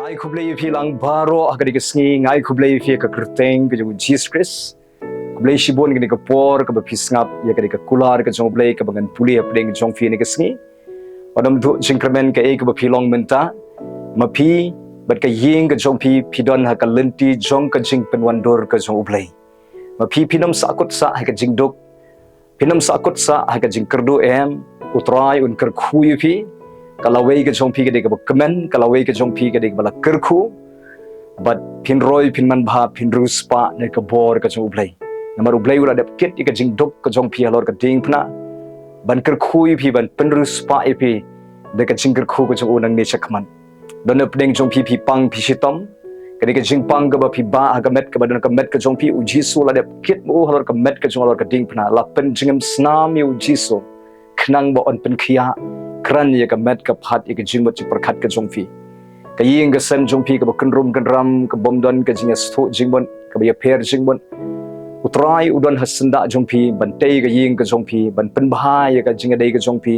Ngai U Blei phi lang baro agadi ka sngi ngai U Blei phi ka kerteng ka jung Jesus Christ. U Blei shibon gani ka por ka pisngap ya gadi ka kular ka jong Blei ka bangan puli apdeng jong phi ni ka sngi. Odam du jingkramen ka ka phi long menta mapi bat ka ying ka jong phi don ha ka lenti jong ka jing penwandor ka jong U Blei. Mapi pinam sakut sa ha ka jingdok pinam sakut sa ha ka jing kerdu utrai un kerkhu phi kalaway ka jong phi ka de ka kemen kalaway ka jong phi ka de bala kerku but pin roy pin man bha pin ruspa ne ka bor ka jong U Blei namar U Blei ula de kit ka jing dok ka jong phi alor ka ding phna ban kerku phi ban pin ruspa phi de ka jing kerku ka jong unang ne chakman don up ding jong phi pang phi sitom ka de ka jing pang ka ba phi ba ka met ka ba don ka met ka jong phi u jisu la de kit mu alor ka met ka jong alor ka ding phna la pen jingam snam u jisu knang ba on pen khia kran ya ka met ka phat ya ka jingmot chi prakhat ka jongphi ka ying ka sem jongphi ka kan ram ka bomdon ka jinga stho jingbon ka ya pher jingbon utrai udon hasanda jongphi ban tei ka ying ka jongphi ban pen bha ya ka jinga dei ka jongphi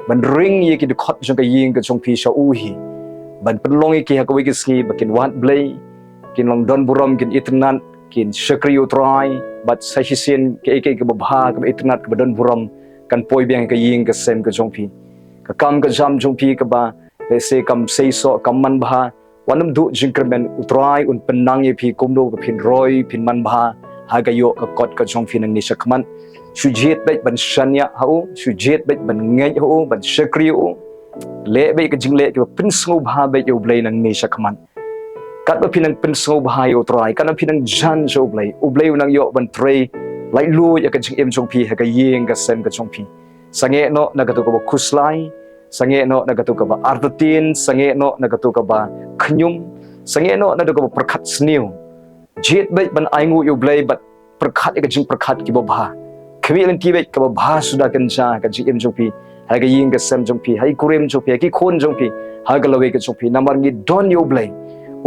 ban ring ya ki de khot jong ka ying ka jongphi sha u hi ban pen long ki ha ka wi ki ski bakin wat blei kin long don buram kin itnat kin shakri utrai bat sa hisien ke ka bha ka itnat ka don buram kan poi biang ka ying ka sem ka jongphi kam ka jam jong phi ka ba se kam sei so kam man bha wanam du jingkermen utrai un penang ye phi komdo ka phin roi phin man bha ha ga yo ka kot ka jong phi nang ni sakman sujet bai ban shanya hau sujet bai ban ngai hau ban shakri u le bai ka jingle ka pin sngo bha bai U Blei nang ni sakman kat ba phin nang pin sngo bha yo utrai kan phin nang jan U Blei nang yo ban trei lai lu ya ka jing em jong phi ha ka yeng ka sem ka jong phi sange no nagatu ka ba khuslai sange no nagatu ka ba ardatin sange no nagatu ka ba khnyum sange no nagatu ka ba prakhat sniu jet bai ban aingu U Blei bat prakhat ka jing prakhat ki ba bha khmi len ti bai ka ba bha suda kan cha ka jing em jong phi ha ga ying ka sem jong phi hai kurem jong phi ki khon jong phi ha ga lawe ka jong phi namar ngi don U Blei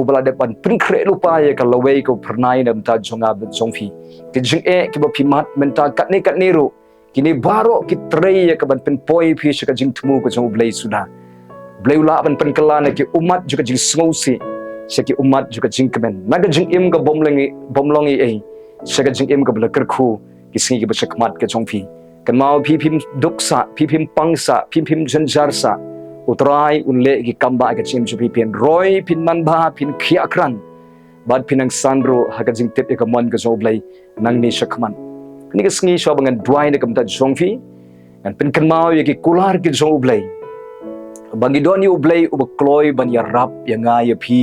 ubala de pan pin khre lupa ya ka lawe ka pernai nam ta jonga jong phi ki jing ki ba phi mat menta kat ni ro kini baro ki trei ya ka ban pen poi phi ka jing thmu ka jong Blei suda Blei ula ban pen kala na ki umat juga jing sngosi ki umat juga jing kemen naga jing im ka bomlongi ei ka jing im ka bla kerkhu ki singi ki ba mat ka jong phi kan mau phi phim duksa phi phim pangsa phi phim janjar sa utrai unle ki kamba ka chim chu phi pen roi phin man ba phin khia kran bad pinang sandro ha ka jing tep ka mon ka jong Blei nang ni sakman ni ka sngi so bangan dwai na kamta jongphi an pen kan mau ye ki kular ki jong U Blei bangi don U Blei u kloi ban ya rap ya nga ya phi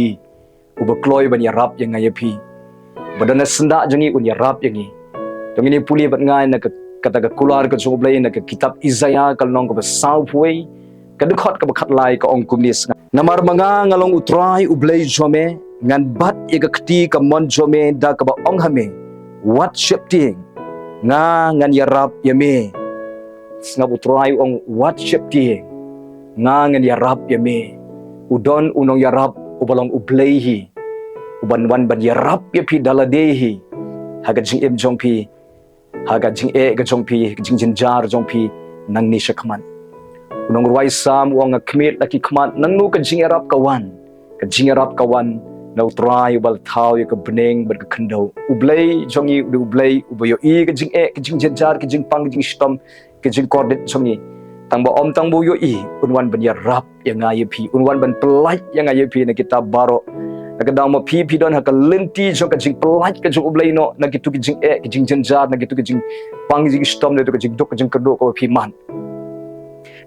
u kloi ban ya rap ya nga ya phi badana senda jangi un ya rap ya ngi to ni puli bat ngai na kata ka kular ka jong Blei na ka kitab Isaiah kal nong ka sau phui ka dekhot ka bakhat lai ka ong kumnis namar manga ngalong utrai U Blei jome ngan bat ye ka khti ka mon jome da ka ba ong hame what shifting nga ngan yarap yame snga utrai ong what shifting nga ngan yarap yame udon unong yarap ubalong U Blei hi uban wan ban yarap ya phi daladehi haga jing em jong phi haga jing ga jong phi jing jinjar jong phi nang ni sakman unong ruai sam wong khmit laki khman nang nu ka jing yarap kawan na utrai ubal thau ya ka bneng bar ka khndo U Blei jongi U Blei ubayo ka jing ka jing janjar ka jing pang jing stom ka jing kordet jongi tang ba om tang bu yo unwan ban ya rap ya nga ye phi unwan ban pelai ya nga ye phi na kita baro na ka daw ma phi don ha ka lenti jong ka jing pelai ka jong U Blei no na gitu ki jing janjar na gitu ki jing pang jing stom na to ka jing dok ka jing kerdo ka phi man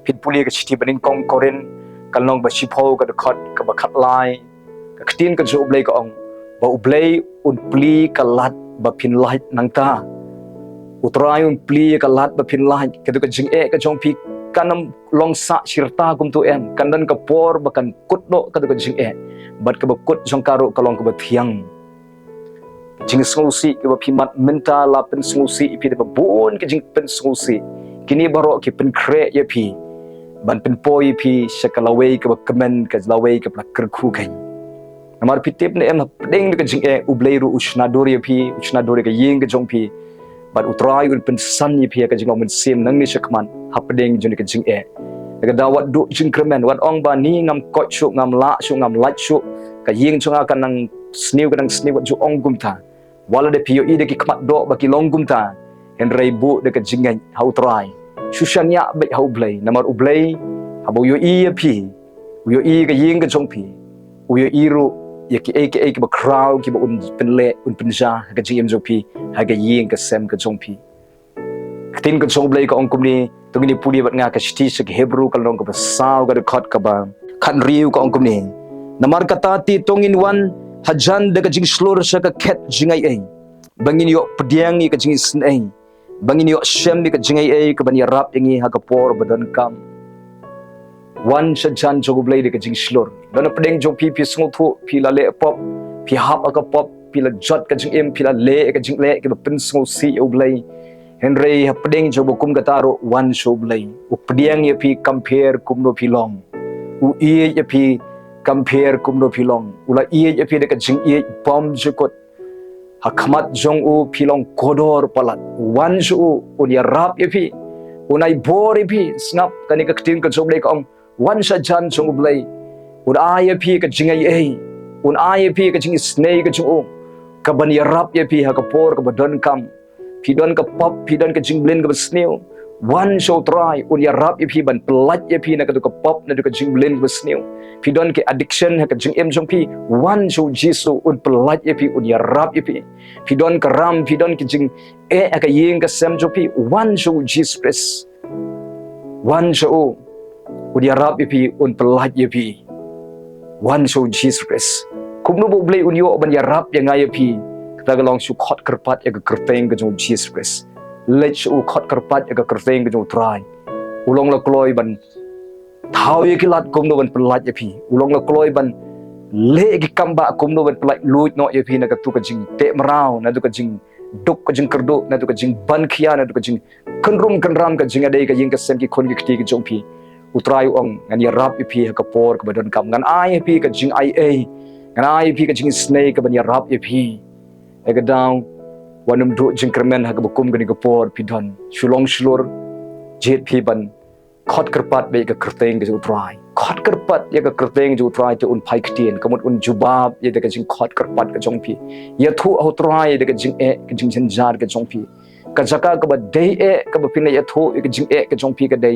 phin puli ka chiti banin kong koren kalong ba shipho ka khot ka ba khat lai katin ka jong U Blei ka ong ba U Blei un pli ka lat ba phin lai nang ta utrai un pli ka lat ba phin lai ka ka jing ka jong phi kanam long sa shirta kum tu kandan ka por ba kan kut do ka jing bat ka ba kut jong karo ka long ka ba thiang jing sngosi ka ba phi mat menta la pen sngosi phi ba bon ka jing pen sngosi kini baro ki pen kre ye phi ban pen poi phi shakalawe ka ba kemen ka lawe ka ba kerkhu kai amar pitip ne ding ka jing U Blei ru uchna dori ka yeng ka jong phi bat utrai un pen san ni phi ka jing mon sim nang ni sakman hapding juni ka jing ka dawat du jingkremen wat ong ba ni ngam ko chu ngam la chu ngam lat chu ka ying chunga kan nang sniu wat ju ong gumta wala de pio i de ki kmat do ba ki long gumta en rei bu de ka jingai hau trai shushanya be hau blei namar u blei habo yo i pi yo i ka ying ka jong pi yo i ru ya ki ba crowd ki ba un penle un penja ka jim jo pi ha ka ying ka sem ka jong pi tin ka jong blei ka ong kumni tungini puli bat nga ka shti se hebrew ka long ka basau ka khot ka ba khan riu ka ong kumni namar kata ti tongin wan hajan de ka jing slur sa ka khet jingai ai bangin yo pediang ni ka jing snai bangin yo shem ni ka jingai ai ka bani rap ingi ha ka por badan kam wan sa jan jogu blai de ka jing slur dan pedeng jo pi sngophhoh pi la le pop pi hap ka pop pi la jot ka jing em pi la le ka jing le ka pen sngo si u blai henry pedeng jo bokum ka taro wan show blai u pediang ye pi compare kum no pi long u ye pi compare kum no pi long ula ye pi de ka jing ye bom jukot hakmat jong u pilong kodor palat wan su un ya rap ye pi unai bor ye pi snap kani ka tin ka jong le ka ong wan sa jan jong blai un ai pi ka jingai ei un ai pi ka jing snei ka jong ka ban ya rap ye pi ha ka por ka badon kam pi don ka pop pi don ka jing blend ka sneu wan show try un ya rap ye pi ban plat ye pi na ka pop na ka jing blend ka sneu pi don ke addiction ha ka jing em jong pi wan show jisu un plat ye pi un ya rap ye pi don ka ram pi don ke jing ka yeng ka sem jong pi wan show jesus wan show un ya rap ye pi un plat ye pi wan show jesus kumno bo blai un yo ban ya rap ya ngai ye pi ta ga long su khot kerpat ya ka kerteng ka jong jesus let u khot kerpat ya ka kerteng ka jong try ulong la kloi ban thau ye kilat kumno ban plat ye pi ulong la kloi ban le ki kamba kumno ban plat luit no ye pi na ka tu ka jing te mrau na tu ka jing duk ka jing kerdo na tu ka jing ban khia na tu ka jing kanrum kanram ka jing adai ka ying ka sem ki khon ki kti ki jong pi utrai ong ngan ya rap ye pi ka por ka badon kam ngan ai pi ka jing ai a ngan ai pi ka jing snake ka ban ya rap ye pi e ka down wanum du jingkermen ha ka bukum ka ni ka por pi don shulong shlur jet pi ban khot kerpat be ka kerteng ka utrai khot kerpat ya ka kerteng ju utrai te un phai ktien kamut un jubab ye de ka jing khot kerpat ka jong pi ya thu utrai de ka jing ka jing jen jar ka jong pi ka jaka ka ba dei ka ba pin ya thu ka jing ka jong pi ka dei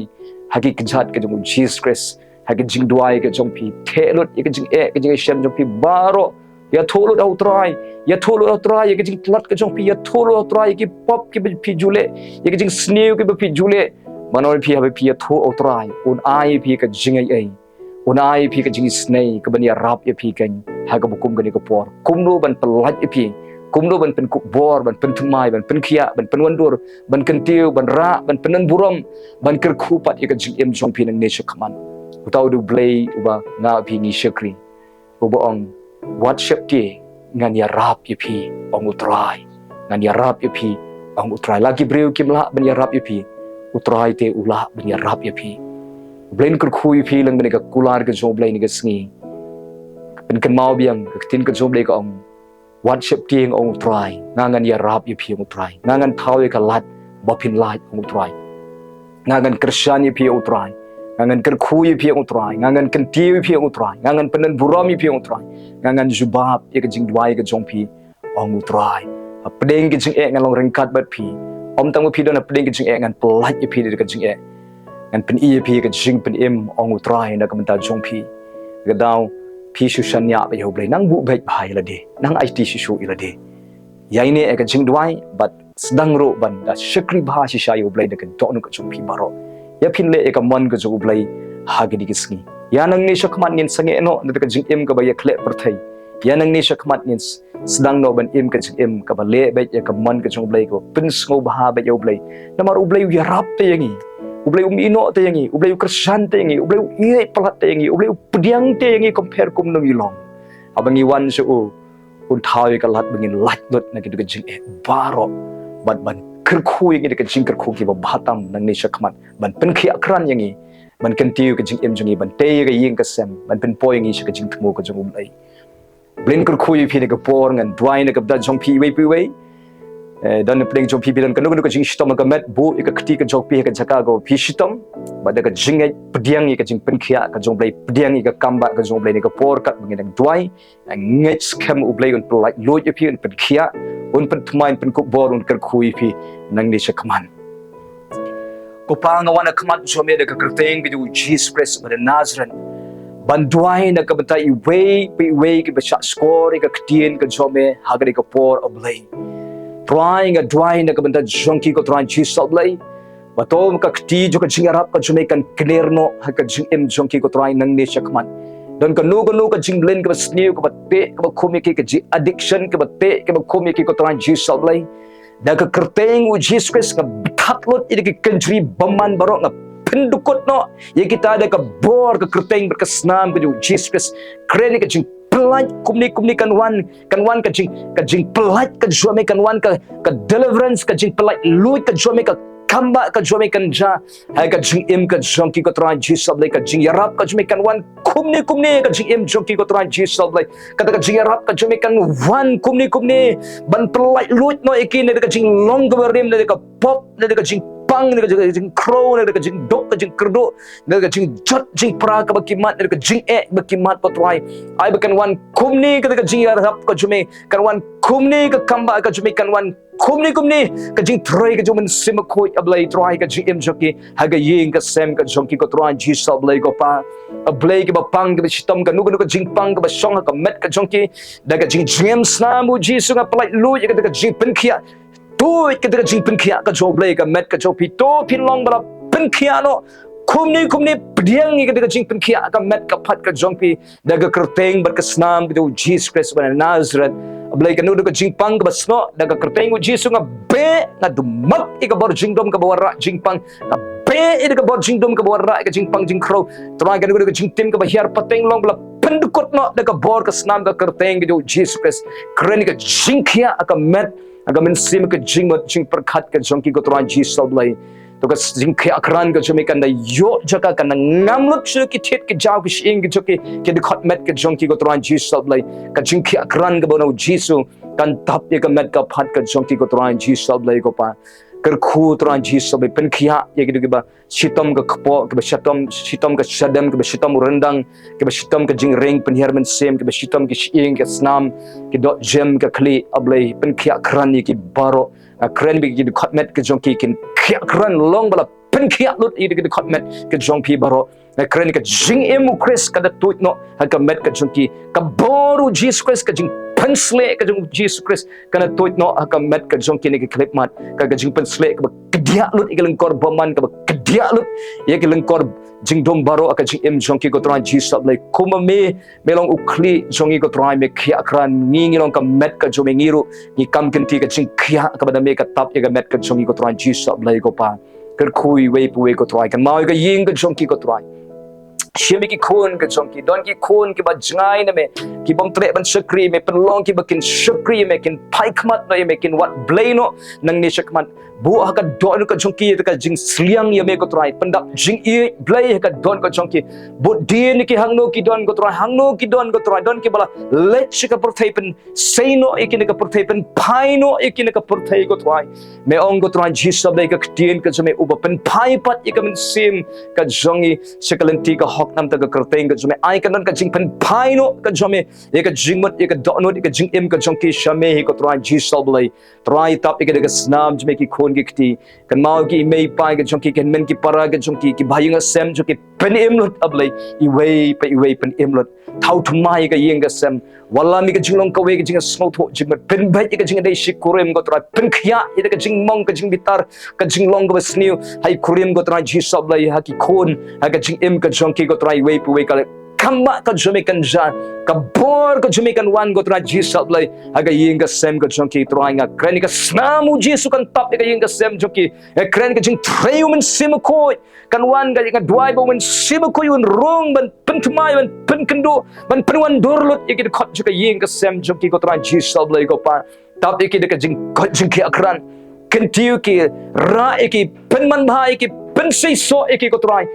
hagi ka jat ka jong jesus christ hagi jingduai ka jong pi thelut ka jing ka jing shem jong pi baro ya tholo da utrai ya tholo utrai ya jing plat ka jong pi ya tholo utrai ki pop ki pi jule ya jing sneu ki pi jule manol pi ha pi ya tho utrai un ai pi ka jing ai un ai pi ka jing snei ka ban ya rap ya pi kan ha ka bukum ka ni ka por kumno ban plat ya pi kumno ban pen kuk bor ban pen thumai ban pen khia ban pen wandur ban kentiu ban ra ban penan buram ban ker khupat ya ka jing em jong pi nang ne shakman utau du blai uba nga pi ni shakri uba ong what ship ti ngan ya rap ye pi ong utrai ngan ya rap ye pi ong utrai lagi breu kimla ban ya rap ye pi utrai te ula ban ya rap ye pi blain kur khui pi lang ban ka kular ka jo blai ni ka sngi ben kan mau biang ka tin ka jo blai ka ong what ship ti ong utrai ngan ya rap ye pi ong utrai ngan thau ye ka lat bopin light ong utrai ngan krishan ye pi ong utrai ngan ker khui pi ong utrai ngan kan tiu pi ong utrai ngan penan buram pi ong utrai ngan jubab ye ka jingduai ka jong pi ong utrai pedeng ki jing ngan long ringkat bat pi om tang pi don pedeng ki jing ngan plat ye pi de ka jing ngan pen i pi ka jing pen im ong utrai na ka menta jong pi ga daw pi shu shanya ba yo blai nang bu bai bai la de nang it shu ila de yai ne ka jingduai bat sedang ro ban da shakri bha shi sha yo blai de ka don ka jong pi baro ya pin le ka mon ka jo blai ha gi di sngi ya nang ni shakman nin sange no na ka jing im ka ba ya khle per thai ya nang ni shakmat nin sedang no ban im ka jing im ka ba le ba ya ka mon ka jong blai ko pin sngo ba ba yo blai na mar u blai ya rap te yangi u blai ino te yangi u blai krishan te yangi u blai ye plat te yangi u blai pediang te yangi compare kum no ilong abangi wan su un thawi ka lat bangin lat dot na ki ka jing baro bat ban kerkhu yangi ka jing kerkhu ki ba batam nang ni shakmat ban pen khi akran yangi ban kan tiu ka jing em jungi ban te ka ying ka sem ban pen po yangi ka jing thmu ka jong blai blin kerkhu yi phi ne ka por ngan dwai ne ka da jong pi wei pi wei dan pling jong pi dan kanu ka jing shitom ka met bu ka khti ka jok pi ka jaka go pi shitom bada ka jing pediang ka jing penkhia ka jong blai pediang ka kamba ka jong blai ni ka por ka ngin duai ngai scam u blai un plai lo je pi un penkhia un pen thmain pen ku bor un kar khui pi nang ni shakman ko pa nga wana khamat jome da ka kerteng ka Jesus Christ bada Nazareth banduai na ka bata I way ki ba score ka ktien ka jome hagari ka por u blai trying a drawing na ka bata jonki ko trying Jesus u blai bato ka kti jo ka jingiarap ka jome kan clear no ha ka jing em jonki ko trying nang ni shakman don ka nu ka jing blend ka snew ka te ka khumi ki ka ji addiction ka te ka khumi ki ko trying Jesus u blai da ka kerteng u Jesus Christ ka thatlot I ki country baman baro nga pendukot no ye kita ada ka bor ka kerteng berkesnam ka Jesus Christ kreni ka jing pelat kumni kan wan ka jing pelat ka juame kan wan ka deliverance ka jing pelat lui ka juame ka kamba ka juame kan ja hai ka jing im ka jonki ko tran Jesus blai ka jing yarap ka juame kan wan kumni ka jing im jonki ko tran Jesus blai ka jing yarap ka juame kan wan kumni ban pelat lui no ikin ka jing long ka rim ka pop ka jing pang ni ka jing crow ni ka jing dok ka jing kerdo ni ka jing jot jing pra ka bakimat ni ka jing bakimat patrai ai bakan wan kumni ka jing yarap ka jume kan wan kumni ka kamba ka jume kan wan kumni ka jing trai ka jumen sim khoi ablai trai ka jing em joki ha ga ying ka sem ka jonki ko trai Jesus ablai ko pa ablai ki ba pang ka sitam ka nu ka jing pang ka ba song ka met ka jonki da ka jing james na mu Jesus ka plai lu ka jing penkhia tu kita jing penkhia ka job blai ka met ka job to pin long bala penkhia no kumni pediang ni kita jing penkhia ka met ka phat ka jongpi daga kerteng berkesnam gitu Jesus Christ bana Nazareth blai ka nu ka jing pang ka basno daga kerteng u Jesus nga be nga dumak ika bor jing dom ka bawara jing pang ka be ika bor jing dom ka bawara ka jing pang jing crow try ka nu ka jing tim ka bahiar pateng long bala pendukot no daga bor ka snam ka kerteng gitu Jesus Christ kren ka jing khia ka met aga men sim ka jing perkhat ka jongki ko tran Jesus blai to ka jing khia akran ka jome kan da yo jaka kan ngamlut chu ki thet ki jaw ki shing ki joki ki de khat met ka jongki ko tran Jesus blai ka jing khia akran ka bono Jesus kan tap ye ka met ka phat ka jongki ko tran Jesus blai ko pa kar khu tran Jesus blai pen khia ye ki ba sitam ka khpo ka sitam ka shadam ka sitam rendang ka sitam ka jing ring pen her men sem ka sitam ki shing ka snam ki dot gem ka kli ablai pen khia kran ki baro kran bi ki khatmet ka jongki kin khia kran long bala pen khia lut I ki khatmet ka jongpi baro kran ka jing emu Chris ka da tuit no ka met ka jongki ka boru Jesus Christ ka jing pensle ka jong Jesus Christ kana tuit no ka met ka jongki ni ki clip mat ka jing pensle ka kedia lut ikaleng kor baman ka kedia lut ye ki lengkor jing dom baro ka jing em jongki ko tran Jesus like kuma me melong ukli jongi ko tran me khia kran ngi long ka met ka jome ngiru ni kam kenti ka jing khia ka bada me ka tap ye ka met ka jongi ko tran Jesus like ko pa ker khui we pu we ko trai kan mau ka ying ka jongki ko trai shimi ki khun ka jongki don ki khun ki ba jangai na me ki bom tre ban shakri me penlong ki bakin shakri me kin paikmat no me kin wat blai no nang ni shakman bu ka don ka jongki ka jing sliang ye me ko trai pendap jing I blai ka don ka jongki bu din ki hangno ki don ko trai hangno ki don ko trai don ki bala let ka perthai pen sei no ikin ka perthai pen pai no ikin ka perthai ko trai me ong ko trai Jesus blai ka tien ka jome uba pen pai pat ikamen sim ka jongi sekalenti ka hok nam ta ka kerteng ka jome ai kan ka jing pen pai no ka jome ye ka jing mot ye ka donot ye ka jing em ka jongki shame hi ko trai Jesus blai trai tap ika ka snam jome ki khon ki kti kan mau ki mei pai ka jongki kan men ki para ka jongki ki bhayinga sem jo ki pen em lot ablai I wei pen em lot thau thumai ka yeng ka sem wala mi ka jinglong ka we ka jing snow tho jing pen bai ka jing dei shik kurem ko trai pen khia ida ka jing mong ka jing bitar ka jing long ka snew hai kurem ko trai Jesus blai ha ki khon ha ka jing em ka jongki ko trai wei pu wei ka kamba ka jome kan ja ka bor ka jome kan wan go tra Jesus blai aga yeng ka sem ka jongki trai nga kren ka snamu Jesus kan tap ka yeng ka sem jongki kren ka jing treumen sim ko kan wan ga nga duai bo men sim ko yun rong ban pentumai ban penkendo ban penwan dorlot iki de khot ka yeng ka sem jongki ko tra Jesus blai go pa tap iki de ka jing ko jing ki akran kentiu ki ra iki penman bhai ki pensei so iki ko trai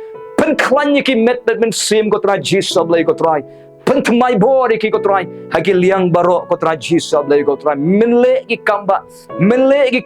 pen klan ki met men sim ko trai Jesus blai ko trai pentumai bori ki ko trai hagi liang baro ko trai Jesus blai ko trai menle ki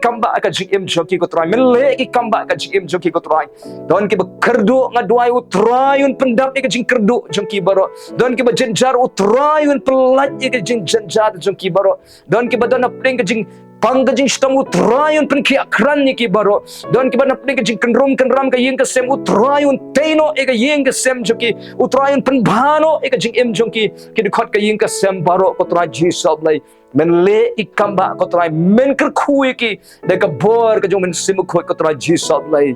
kamba ka jim joki ko trai menle ki kamba ka jim joki ko trai don ki bekerdu ngadwai utrayun pendap ki jing kerdu joki baro don ki jenjar utrayun pelat ki jing jenjar joki baro don ki badana pring ki jing pangkajing stang utrayun pen ki akran ni ki baro don ki bana pring ki jing kenram ka yeng ka sem utrayun teino e ka yeng ka sem joki utrayun pen bhano e ka jing em joki ki dikhot ka yeng ka sem baro ko trai Jesus blai men le ikamba ko trai men ker khui ki de ka bor ka jong men sim khoi ko trai Jesus blai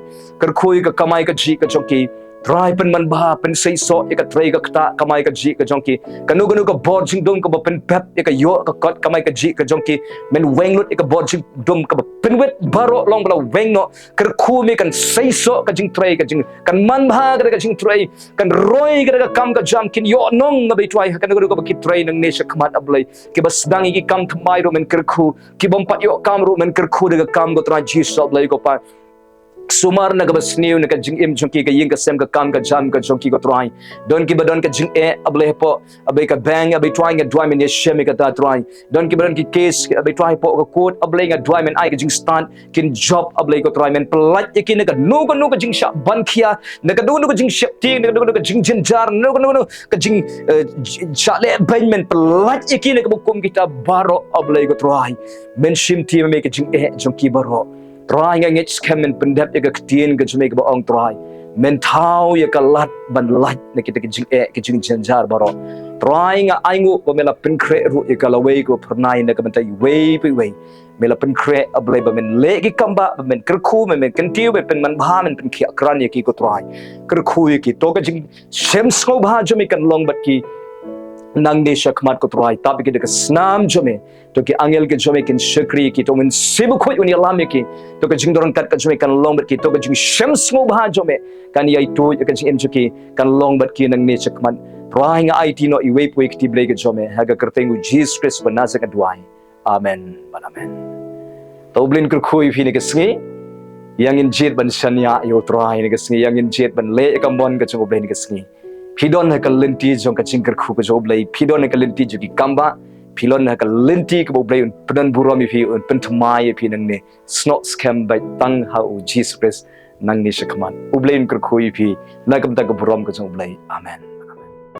ker khui ka kamai ka ji ka joki try pen man ba pen sei so e ka trai ka kta kamai ka ji ka jongki kanu ka bor jing dum ka ba pen pep e ka yo ka kot kamai ka ji ka jongki men weng lut e ka bor jing dum ka ba pen wet baro long bala weng no ker khu me kan sei so ka jing trai ka jing kan man ba ka jing trai kan roi ka kam ka jam kin yo nong na be try kanu ka ba ki trai nang ne shakmat ablai ki bas dang ki kam thmai ro men ker khu ki bom pa yo kam ro men ker khu de ka kam ko tra ji so ablai ko pa sumar na ka basniu na ka jing im jongki ka ying ka sem ka kam ka jam ka jongki ko try don ki ba don ka jing e ablai po abai ka bang abai try nga dry men ye shem ka ta try don ki ba don ki case abai try po ka court ablai nga dry men ai ka jing stand kin job ablai ko try men plat ye kin ka no ka jing sha ban khia na ka no ka jing shep ti na ka jing jinjar no ka jing sha le ben men plat ye kin ka bukum kita baro ablai ko try men shim ti me ka jing e jongki baro try nga ngech scam men pendap ya ka ktien ka jume ka ba ong try men thau ya ka lat ban lat na kita ka jing e ka jing janjar baro try nga aingu ko mela pen kre ru ya ka lawei ko pernai na ka mentai wei mela pen kre ablai ba men le ki kamba ba men kerku men kentiu pen man bha men pen ki akran ya ki ko try kerku ya ki to ka jing shem sko bha jume kan long bat ki nang de shakmat ko try tapi ki de ka snam jume to ki angel ke jume kin shakri ki to men sibu khoi uni lam ki to ka jing dorang kat ka jume kan long bat ki to ka jing shem smo bha jume kan yai to ka jing em juki kan long bat ki nang ne shakmat try nga it no i wei pu ki blai ka jume ha ga kertengu Jesus Christ banasa ka duai amen amen to blin kur khoi phi ne ka sngi yang in jet ban shania yo try ne ka sngi yang in jet ban le ka mon ka chung blai ne ka sngi Pidon ka linti jong ka jingkar khu ka job lay pidon ka linti jogi kamba pilon ka linti ka bo blay un pedan burami fi un pentumai fi nang ne snot scam by tang ha u Jesus Christ nang ni shakman u blay un kar khu fi na kam ta ka buram ka jong blay amen